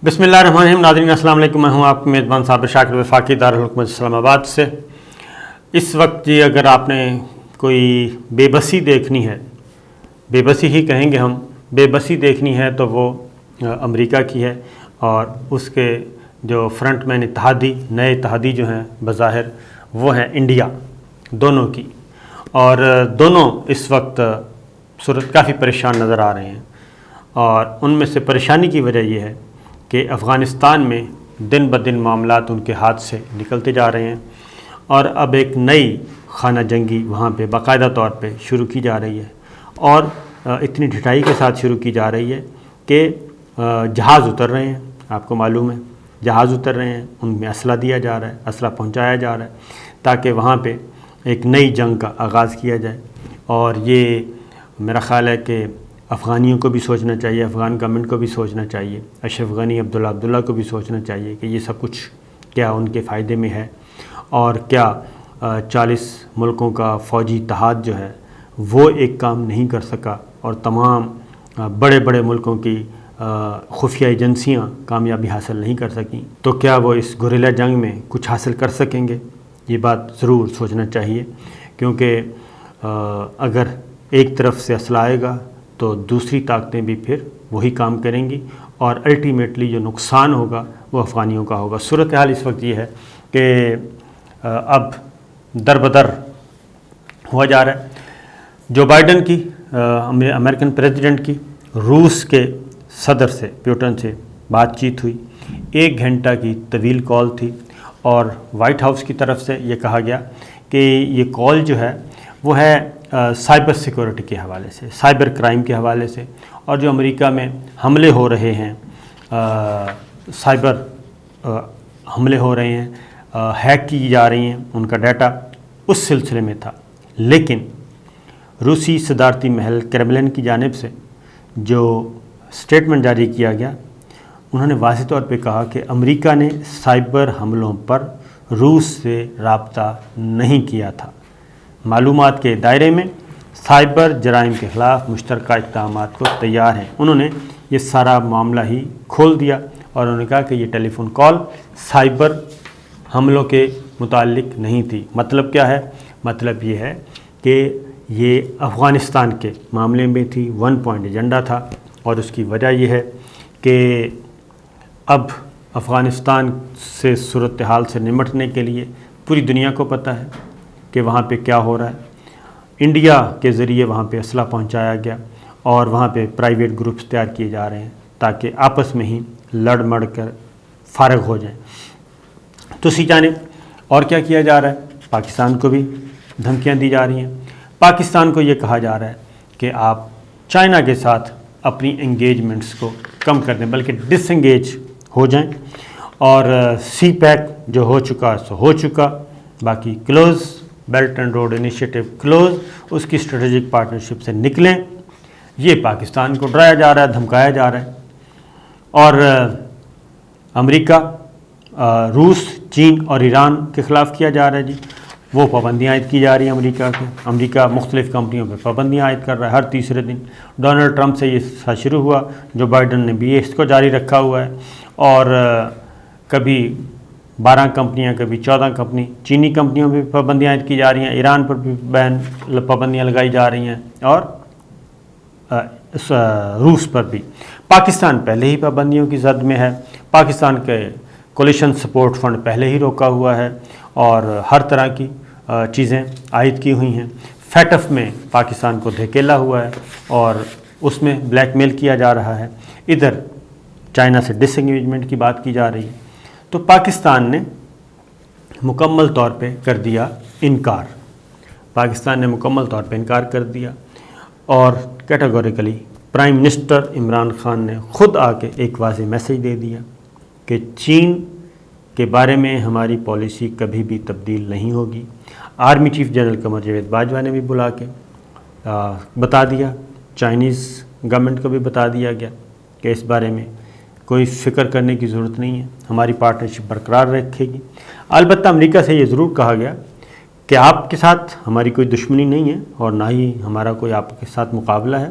بسم اللہ الرحمن الرحیم. ناظرین السلام علیکم. میں ہوں آپ کے میزبان صابر شاکر وفاقی دارالحکومت اسلام آباد سے. اس وقت جی اگر آپ نے کوئی بے بسی دیکھنی ہے، بے بسی ہی کہیں گے ہم، بے بسی دیکھنی ہے تو وہ امریکہ کی ہے، اور اس کے جو فرنٹ مین اتحادی، نئے اتحادی جو ہیں بظاہر، وہ ہیں انڈیا، دونوں کی. اور دونوں اس وقت صورت کافی پریشان نظر آ رہے ہیں، اور ان میں سے پریشانی کی وجہ یہ ہے کہ افغانستان میں دن بدن معاملات ان کے ہاتھ سے نکلتے جا رہے ہیں، اور اب ایک نئی خانہ جنگی وہاں پہ باقاعدہ طور پہ شروع کی جا رہی ہے، اور اتنی ڈھٹائی کے ساتھ شروع کی جا رہی ہے کہ جہاز اتر رہے ہیں. آپ کو معلوم ہے جہاز اتر رہے ہیں، ان میں اسلحہ دیا جا رہا ہے، اسلحہ پہنچایا جا رہا ہے تاکہ وہاں پہ ایک نئی جنگ کا آغاز کیا جائے. اور یہ میرا خیال ہے کہ افغانیوں کو بھی سوچنا چاہیے، افغان گورنمنٹ کو بھی سوچنا چاہیے، اشرف غنی عبداللہ کو بھی سوچنا چاہیے کہ یہ سب کچھ کیا ان کے فائدے میں ہے، اور کیا 40 ملکوں کا فوجی اتحاد جو ہے وہ ایک کام نہیں کر سکا، اور تمام بڑے بڑے ملکوں کی خفیہ ایجنسیاں کامیابی حاصل نہیں کر سکیں، تو کیا وہ اس گوریلا جنگ میں کچھ حاصل کر سکیں گے؟ یہ بات ضرور سوچنا چاہیے، کیونکہ اگر ایک طرف سے اسلحہ آئے گا تو دوسری طاقتیں بھی پھر وہی کام کریں گی، اور الٹیمیٹلی جو نقصان ہوگا وہ افغانیوں کا ہوگا. صورتحال اس وقت یہ ہے کہ اب در بدر ہوا جا رہا ہے. جو بائیڈن کی امریکن پریزیڈنٹ کی روس کے صدر سے پیوٹن سے بات چیت ہوئی، 1 گھنٹہ کی طویل کال تھی، اور وائٹ ہاؤس کی طرف سے یہ کہا گیا کہ یہ کال جو ہے وہ ہے سائبر سیکورٹی کے حوالے سے، سائبر کرائم کے حوالے سے، اور جو امریکہ میں حملے ہو رہے ہیں، سائبر حملے ہو رہے ہیں، ہیک کی جا رہی ہیں ان کا ڈیٹا، اس سلسلے میں تھا. لیکن روسی صدارتی محل کریملن کی جانب سے جو سٹیٹمنٹ جاری کیا گیا، انہوں نے واضح طور پہ کہا کہ امریکہ نے سائبر حملوں پر روس سے رابطہ نہیں کیا تھا. معلومات کے دائرے میں سائبر جرائم کے خلاف مشترکہ اقدامات کو تیار ہیں. انہوں نے یہ سارا معاملہ ہی کھول دیا، اور انہوں نے کہا کہ یہ ٹیلی فون کال سائبر حملوں کے متعلق نہیں تھی. مطلب کیا ہے؟ مطلب یہ ہے کہ یہ افغانستان کے معاملے میں تھی، 1 پوائنٹ ایجنڈا تھا، اور اس کی وجہ یہ ہے کہ اب افغانستان سے صورتحال سے نمٹنے کے لیے پوری دنیا کو پتہ ہے کہ وہاں پہ کیا ہو رہا ہے. انڈیا کے ذریعے وہاں پہ اسلحہ پہنچایا گیا، اور وہاں پہ پرائیویٹ گروپس تیار کیے جا رہے ہیں تاکہ آپس میں ہی لڑ مڑ کر فارغ ہو جائیں. دوسری جانب اور کیا کیا جا رہا ہے؟ پاکستان کو بھی دھمکیاں دی جا رہی ہیں. پاکستان کو یہ کہا جا رہا ہے کہ آپ چائنا کے ساتھ اپنی انگیجمنٹس کو کم کر دیں، بلکہ ڈس انگیج ہو جائیں، اور سی پیک جو ہو چکا سو ہو چکا، باقی close belt and road initiative close, اس کی اسٹریٹجک پارٹنرشپ سے نکلیں. یہ پاکستان کو ڈرایا جا رہا ہے، دھمکایا جا رہا ہے. اور امریکہ، روس، چین اور ایران کے خلاف کیا جا رہا ہے جی، وہ پابندیاں عائد کی جا رہی ہیں امریکہ کے. امریکہ مختلف کمپنیوں پہ پابندیاں عائد کر رہا ہے ہر تیسرے دن. ڈونلڈ ٹرمپ سے یہ شروع ہوا، جو بائیڈن نے بھی اس کو جاری رکھا ہوا ہے، اور کبھی 12 کمپنیاں، کبھی 14 کمپنی، چینی کمپنیوں پہ پابندیاں عائد کی جا رہی ہیں، ایران پر بھی پابندیاں لگائی جا رہی ہیں، اور روس پر بھی. پاکستان پہلے ہی پابندیوں کی زد میں ہے. پاکستان کے کولیشن سپورٹ فنڈ پہلے ہی روکا ہوا ہے، اور ہر طرح کی چیزیں عائد کی ہوئی ہیں. فیٹف میں پاکستان کو دھکیلا ہوا ہے، اور اس میں بلیک میل کیا جا رہا ہے. ادھر چائنا سے ڈس انگیجمنٹ کی بات کی جا رہی ہے. تو پاکستان نے مکمل طور پہ کر دیا انکار. پاکستان نے مکمل طور پہ انکار کر دیا، اور categorically prime minister Imran Khan نے خود آ کے ایک واضح میسیج دے دیا کہ چین کے بارے میں ہماری پالیسی کبھی بھی تبدیل نہیں ہوگی. Army chief general Qamar Javed Bajwa نے بھی بلا کے بتا دیا، چائنیز گورنمنٹ کو بھی بتا دیا گیا کہ اس بارے میں کوئی فکر کرنے کی ضرورت نہیں ہے، ہماری پارٹنرشپ برقرار رکھے گی. البتہ امریکہ سے یہ ضرور کہا گیا کہ آپ کے ساتھ ہماری کوئی دشمنی نہیں ہے، اور نہ ہی ہمارا کوئی آپ کے ساتھ مقابلہ ہے.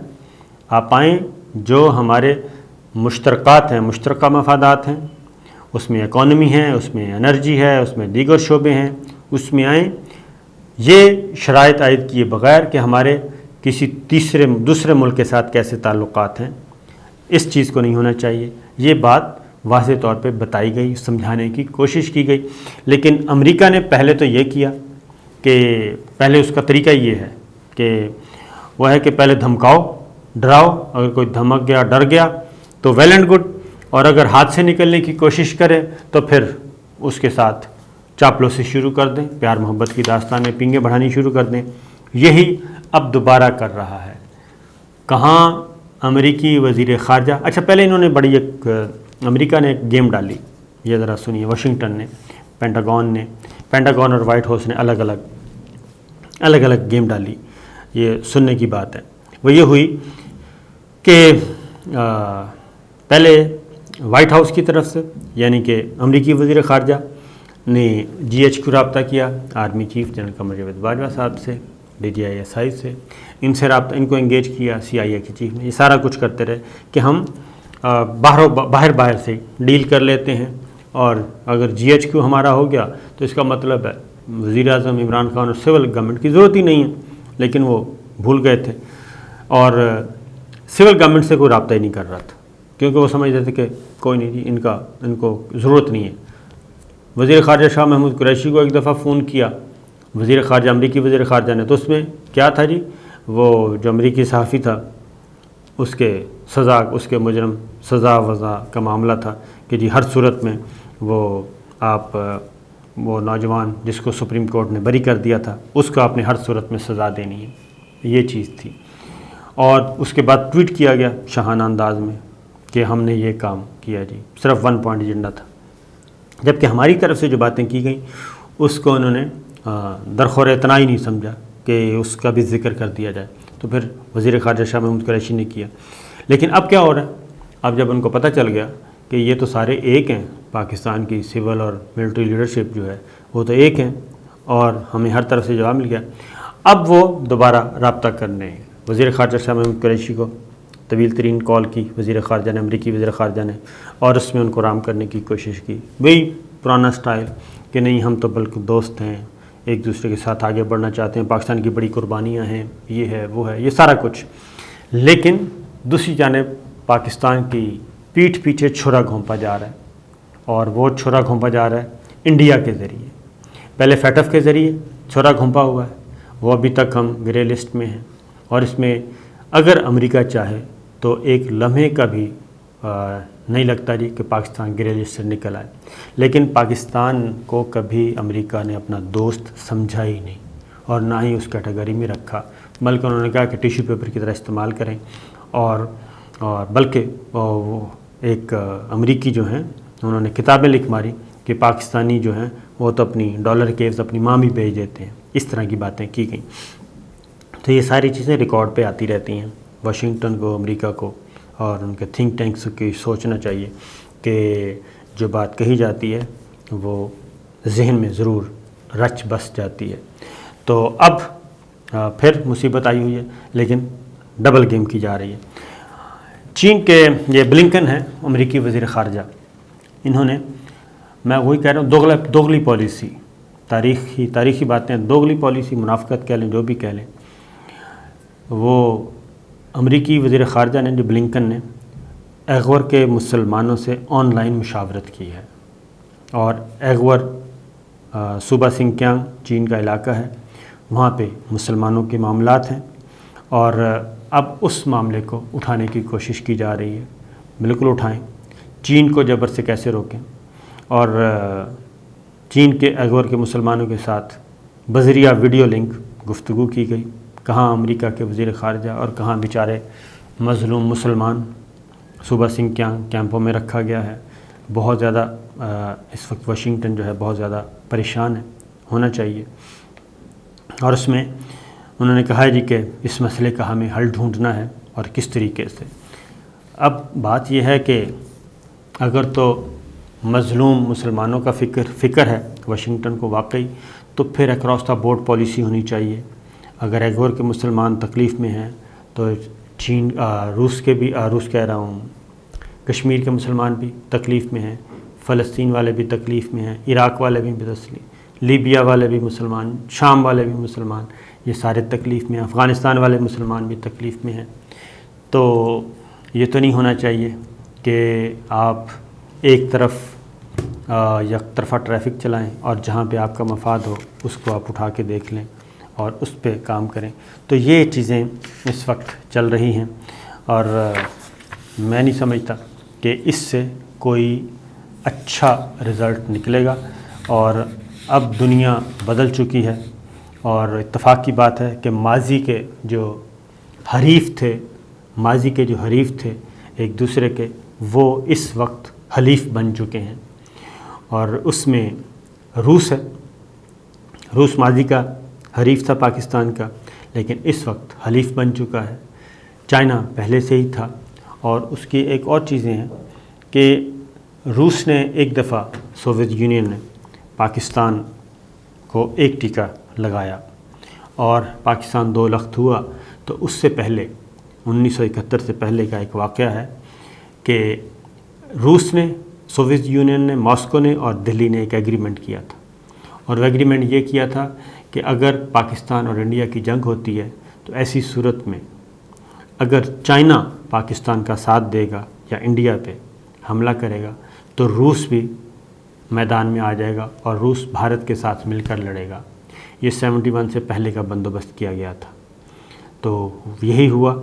آپ آئیں، جو ہمارے مشترکات ہیں، مشترکہ مفادات ہیں، اس میں اکانومی ہے، اس میں انرجی ہے، اس میں دیگر شعبے ہیں، اس میں آئیں، یہ شرائط عائد کیے بغیر کہ ہمارے کسی دوسرے ملک کے ساتھ کیسے تعلقات ہیں، اس چیز کو نہیں ہونا چاہیے۔ یہ بات واضح طور پہ بتائی گئی، سمجھانے کی کوشش کی گئی، لیکن امریکہ نے پہلے تو یہ کیا کہ پہلے اس کا طریقہ یہ ہے کہ وہ ہے کہ پہلے دھمکاؤ، ڈراؤ، اگر کوئی دھمک گیا، ڈر گیا تو ویل اینڈ گڈ، اور اگر ہاتھ سے نکلنے کی کوشش کرے تو پھر اس کے ساتھ چاپلوسی شروع کر دیں، پیار محبت کی داستانیں پنگیں بڑھانی شروع کر دیں۔ یہی اب دوبارہ کر رہا ہے۔ کہاں امریکی وزیر خارجہ، اچھا پہلے انہوں نے بڑی ایک امریکہ نے ایک گیم ڈالی، یہ ذرا سنیے، واشنگٹن نے، پینٹاگون اور وائٹ ہاؤس نے الگ الگ گیم ڈالی، یہ سننے کی بات ہے۔ وہ یہ ہوئی کہ پہلے وائٹ ہاؤس کی طرف سے، یعنی کہ امریکی وزیر خارجہ نے جی ایچ کو رابطہ کیا، army chief general Qamar Javed Bajwa صاحب سے، D G I S I سے، ان کو انگیج کیا، سی آئی اے کے چیف نے، یہ سارا کچھ کرتے رہے کہ ہم باہر سے ڈیل کر لیتے ہیں، اور اگر جی ایچ کیو ہمارا ہو گیا تو اس کا مطلب ہے وزیر اعظم عمران خان اور سول گورنمنٹ کی ضرورت ہی نہیں ہے، لیکن وہ بھول گئے تھے اور سول گورنمنٹ سے کوئی رابطہ ہی نہیں کر رہا تھا، کیونکہ وہ سمجھتے تھے کہ کوئی نہیں جی، ان کو ضرورت نہیں ہے۔ وزیر خارجہ شاہ محمود قریشی کو ایک دفعہ فون کیا وزیر خارجہ، امریکی وزیر خارجہ نے، تو اس میں کیا تھا جی، وہ جو امریکی صحافی تھا اس کے مجرم سزا وضع کا معاملہ تھا کہ جی ہر صورت میں وہ نوجوان جس کو سپریم کورٹ نے بری کر دیا تھا اس کو آپ نے ہر صورت میں سزا دینی ہے، یہ چیز تھی۔ اور اس کے بعد ٹویٹ کیا گیا شاہانہ انداز میں کہ ہم نے یہ کام کیا جی، صرف 1 پوائنٹ ایجنڈا تھا، جبکہ ہماری طرف سے جو باتیں کی گئیں اس کو انہوں نے درخور اعتنا ہی نہیں سمجھا کہ اس کا بھی ذکر کر دیا جائے، تو پھر وزیر خارجہ شاہ محمود قریشی نے کیا۔ لیکن اب کیا ہو رہا ہے، اب جب ان کو پتہ چل گیا کہ یہ تو سارے ایک ہیں، پاکستان کی سول اور ملٹری لیڈرشپ جو ہے وہ تو ایک ہیں اور ہمیں ہر طرف سے جواب مل گیا، اب وہ دوبارہ رابطہ کرنے ہیں۔ وزیر خارجہ شاہ محمود قریشی کو طویل ترین کال کی وزیر خارجہ نے، امریکی وزیر خارجہ نے، اور اس میں ان کو رام کرنے کی کوشش کی، وہی پرانا سٹائل کہ نہیں ہم تو بلکہ دوست ہیں، ایک دوسرے کے ساتھ آگے بڑھنا چاہتے ہیں، پاکستان کی بڑی قربانیاں ہیں، یہ ہے وہ ہے، یہ سارا کچھ۔ لیکن دوسری جانب پاکستان کی پیٹھ پیچھے چھرا گھونپا جا رہا ہے، اور وہ چھرا گھونپا جا رہا ہے انڈیا کے ذریعے، پہلے فیٹف کے ذریعے چھرا گھونپا ہوا ہے، وہ ابھی تک ہم گرے لسٹ میں ہیں، اور اس میں اگر امریکہ چاہے تو ایک لمحے کا بھی نہیں لگتا جی کہ پاکستان گرے لسٹ سے نکل آئے، لیکن پاکستان کو کبھی امریکہ نے اپنا دوست سمجھا ہی نہیں اور نہ ہی اس کیٹیگری میں رکھا، بلکہ انہوں نے کہا کہ ٹیشو پیپر کی طرح استعمال کریں، اور بلکہ وہ ایک امریکی جو ہیں انہوں نے کتابیں لکھ ماری کہ پاکستانی جو ہیں وہ تو اپنی ڈالر کیوز اپنی ماں بھی بھیج دیتے ہیں، اس طرح کی باتیں کی گئیں۔ تو یہ ساری چیزیں ریکارڈ پہ آتی رہتی ہیں، واشنگٹن کو، امریکہ کو اور ان کے تھنک ٹینکس کی سوچنا چاہیے کہ جو بات کہی جاتی ہے وہ ذہن میں ضرور رچ بس جاتی ہے۔ تو اب پھر مصیبت آئی ہوئی ہے، لیکن ڈبل گیم کی جا رہی ہے۔ چین کے یہ بلنکن ہیں امریکی وزیر خارجہ، انہوں نے، میں وہی کہہ رہا ہوں، دوغلی پالیسی، تاریخی باتیں، دوغلی پالیسی، منافقت کہہ لیں، جو بھی کہہ لیں، وہ امریکی وزیر خارجہ نے جو بلنکن نے ایغور کے مسلمانوں سے آن لائن مشاورت کی ہے، اور ایغور صوبہ سنکیانگ چین کا علاقہ ہے، وہاں پہ مسلمانوں کے معاملات ہیں، اور اب اس معاملے کو اٹھانے کی کوشش کی جا رہی ہے۔ بالکل اٹھائیں، چین کو جبر سے کیسے روکیں، اور چین کے ایغور کے مسلمانوں کے ساتھ بذریعہ ویڈیو لنک گفتگو کی گئی، کہاں امریکہ کے وزیر خارجہ اور کہاں بیچارے مظلوم مسلمان صوبہ سنکیانگ کیمپوں میں رکھا گیا ہے۔ بہت زیادہ اس وقت واشنگٹن جو ہے بہت زیادہ پریشان ہے، ہونا چاہیے، اور اس میں انہوں نے کہا ہے جی کہ اس مسئلے کا ہمیں حل ڈھونڈنا ہے، اور کس طریقے سے۔ اب بات یہ ہے کہ اگر تو مظلوم مسلمانوں کا فکر ہے واشنگٹن کو واقعی، تو پھر اکراس دا بورڈ پالیسی ہونی چاہیے۔ اگر ایغور کے مسلمان تکلیف میں ہیں تو روس کہہ رہا ہوں، کشمیر کے مسلمان بھی تکلیف میں ہیں، فلسطین والے بھی تکلیف میں ہیں، عراق والے بھی لیبیا والے بھی مسلمان، شام والے بھی مسلمان، یہ سارے تکلیف میں ہیں، افغانستان والے مسلمان بھی تکلیف میں ہیں۔ تو یہ تو نہیں ہونا چاہیے کہ آپ ایک طرف یک طرفہ ٹریفک چلائیں اور جہاں پہ آپ کا مفاد ہو اس کو آپ اٹھا کے دیکھ لیں اور اس پہ کام کریں۔ تو یہ چیزیں اس وقت چل رہی ہیں اور میں نہیں سمجھتا کہ اس سے کوئی اچھا رزلٹ نکلے گا، اور اب دنیا بدل چکی ہے، اور اتفاق کی بات ہے کہ ماضی کے جو حریف تھے ایک دوسرے کے، وہ اس وقت حلیف بن چکے ہیں، اور اس میں روس ہے۔ روس ماضی کا حریف تھا پاکستان کا، لیکن اس وقت حلیف بن چکا ہے۔ چائنا پہلے سے ہی تھا، اور اس کی ایک اور چیزیں ہیں کہ روس نے ایک دفعہ، سوویت یونین نے پاکستان کو ایک ٹیکہ لگایا اور پاکستان دو لخت ہوا، تو اس سے پہلے 1971 سے پہلے کا ایک واقعہ ہے کہ روس نے، سوویت یونین نے، ماسکو نے اور دلی نے ایک ایگریمنٹ کیا تھا، اور وہ ایگریمنٹ یہ کیا تھا کہ اگر پاکستان اور انڈیا کی جنگ ہوتی ہے تو ایسی صورت میں اگر چائنا پاکستان کا ساتھ دے گا یا انڈیا پہ حملہ کرے گا تو روس بھی میدان میں آ جائے گا اور روس بھارت کے ساتھ مل کر لڑے گا۔ یہ 71 سے پہلے کا بندوبست کیا گیا تھا۔ تو یہی ہوا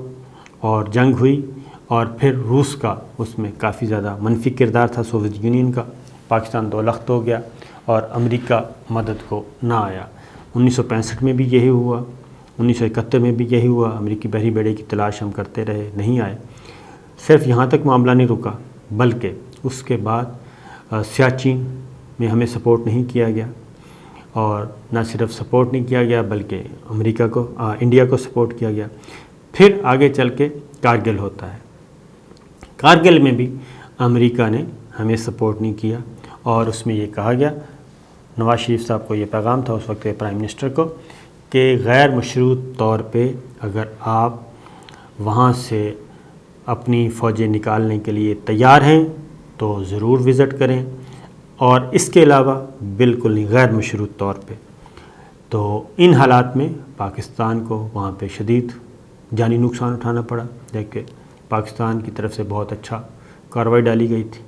اور جنگ ہوئی، اور پھر روس کا اس میں کافی زیادہ منفی کردار تھا، سوویت یونین کا، پاکستان دو لخت ہو گیا اور امریکہ مدد کو نہ آیا۔ 1965 میں بھی یہی ہوا، 1971 میں بھی یہی ہوا، امریکی بحری بیڑے کی تلاش ہم کرتے رہے، نہیں آئے۔ صرف یہاں تک معاملہ نہیں رکا، بلکہ اس کے بعد سیاچین میں ہمیں سپورٹ نہیں کیا گیا، اور نہ صرف سپورٹ نہیں کیا گیا بلکہ انڈیا کو سپورٹ کیا گیا۔ پھر آگے چل کے کارگل ہوتا ہے، کارگل میں بھی امریکہ نے ہمیں سپورٹ نہیں کیا، اور اس میں یہ کہا گیا، نواز شریف صاحب کو یہ پیغام تھا اس وقت کے پرائم منسٹر کو، کہ غیر مشروط طور پہ اگر آپ وہاں سے اپنی فوجیں نکالنے کے لیے تیار ہیں تو ضرور وزٹ کریں، اور اس کے علاوہ بالکل نہیں، غیر مشروط طور پہ۔ تو ان حالات میں پاکستان کو وہاں پہ شدید جانی نقصان اٹھانا پڑا، دیکھ پاکستان کی طرف سے بہت اچھا کارروائی ڈالی گئی تھی۔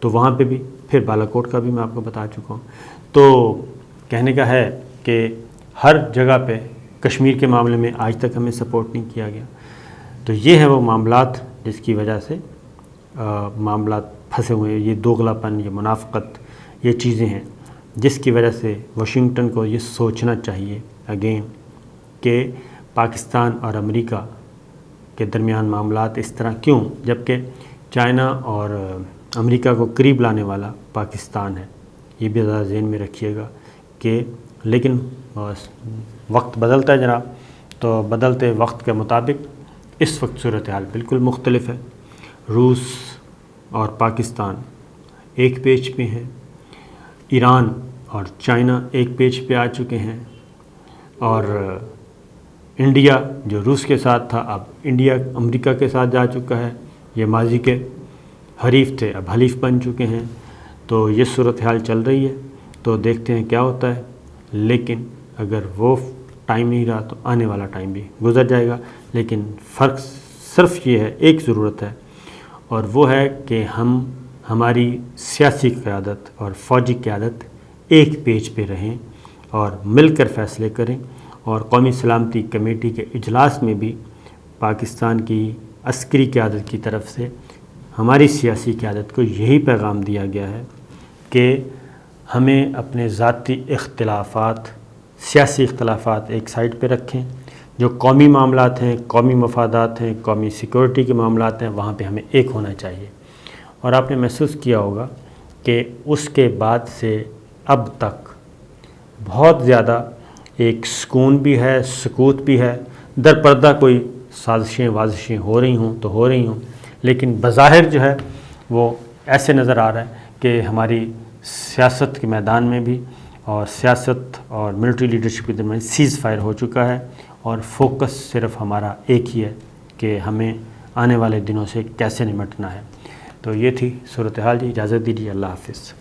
تو وہاں پہ بھی پھر بالاکوٹ کا بھی میں آپ کو بتا چکا ہوں۔ تو کہنے کا ہے کہ ہر جگہ پہ کشمیر کے معاملے میں آج تک ہمیں سپورٹ نہیں کیا گیا۔ تو یہ ہے وہ معاملات جس کی وجہ سے معاملات پھنسے ہوئے ہیں، یہ دوغلا پن، یہ منافقت، یہ چیزیں ہیں جس کی وجہ سے واشنگٹن کو یہ سوچنا چاہیے اگین کہ پاکستان اور امریکہ کے درمیان معاملات اس طرح کیوں، جبکہ چائنا اور امریکہ کو قریب لانے والا پاکستان ہے۔ یہ بھی ذرا ذہن میں رکھیے گا کہ لیکن وقت بدلتا ہے جناب، تو بدلتے وقت کے مطابق اس وقت صورتحال بالکل مختلف ہے۔ روس اور پاکستان ایک پیج پہ ہیں، ایران اور چائنا ایک پیج پہ آ چکے ہیں، اور انڈیا جو روس کے ساتھ تھا اب انڈیا امریکہ کے ساتھ جا چکا ہے۔ یہ ماضی کے حریف تھے، اب حلیف بن چکے ہیں۔ تو یہ صورتحال چل رہی ہے، تو دیکھتے ہیں کیا ہوتا ہے، لیکن اگر وہ ٹائم نہیں رہا تو آنے والا ٹائم بھی گزر جائے گا۔ لیکن فرق صرف یہ ہے، ایک ضرورت ہے، اور وہ ہے کہ ہماری سیاسی قیادت اور فوجی قیادت ایک پیج پہ رہیں اور مل کر فیصلے کریں، اور قومی سلامتی کمیٹی کے اجلاس میں بھی پاکستان کی عسکری قیادت کی طرف سے ہماری سیاسی قیادت کو یہی پیغام دیا گیا ہے کہ ہمیں اپنے ذاتی اختلافات، سیاسی اختلافات ایک سائڈ پہ رکھیں، جو قومی معاملات ہیں، قومی مفادات ہیں، قومی سیکورٹی کے معاملات ہیں، وہاں پہ ہمیں ایک ہونا چاہیے۔ اور آپ نے محسوس کیا ہوگا کہ اس کے بعد سے اب تک بہت زیادہ ایک سکون بھی ہے، سکوت بھی ہے، در پردہ کوئی سازشیں وازشیں ہو رہی ہوں تو ہو رہی ہوں، لیکن بظاہر جو ہے وہ ایسے نظر آ رہا ہے کہ ہماری سیاست کے میدان میں بھی اور سیاست اور ملٹری لیڈرشپ کے درمیان سیز فائر ہو چکا ہے، اور فوکس صرف ہمارا ایک ہی ہے کہ ہمیں آنے والے دنوں سے کیسے نمٹنا ہے۔ تو یہ تھی صورتحال جی. اجازت دیجیے. اللہ حافظ.